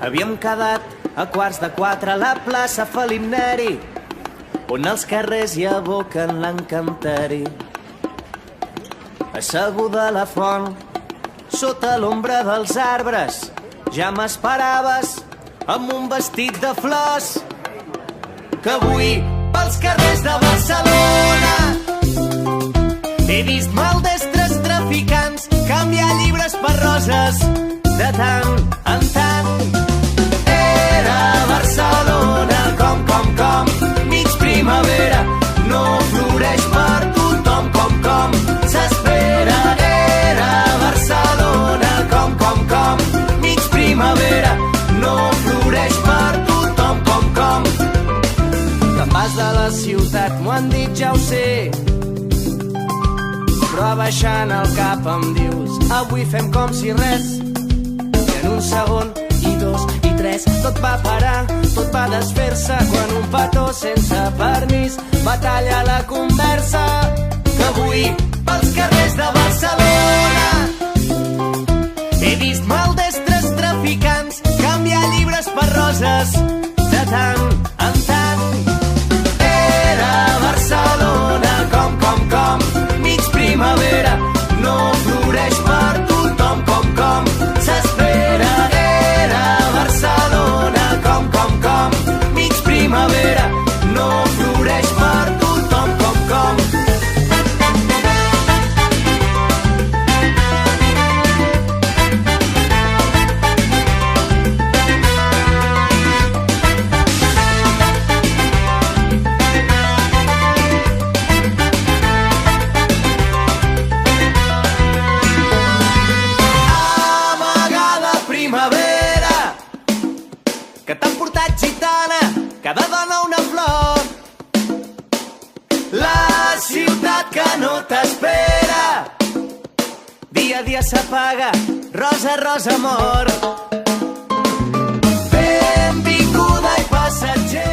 Havíem quedat a 3:15 a la plaça Felip Neri, on els carrers hi aboquen l'encanteri. Asseguda a la font, sota l'ombra dels arbres, ja m'esperaves amb un vestit de flors, que avui pels carrers de Barcelona he vist maldestres traficants canviar llibres per roses de tant en tant. Era Barcelona com, mig primavera, no floreix per tothom com s'espera. Era Barcelona com, mig primavera, no floreix per tothom com. Te'n vas de la ciutat, m'ho han dit, ja ho sé, però abaixant el cap em dius, avui fem com si res. I en un segon, i dos, i tres, tot va parar, tot va desfer-se quan un petó sense permís va tallar la conversa. Que avui, pels carrers de Barcelona, he vist maldestres traficants canviar llibres per roses de tant en tant. Era Barcelona com, mig primavera, no floreix per tothom com s'espera. Era Barcelona com, mig primavera, no floreix per tothom com. Que t'han portat gitana, cada dona una flor. La ciutat que no t'espera, dia a dia s'apaga, rosa, rosa, amor. Benvinguda i passatger.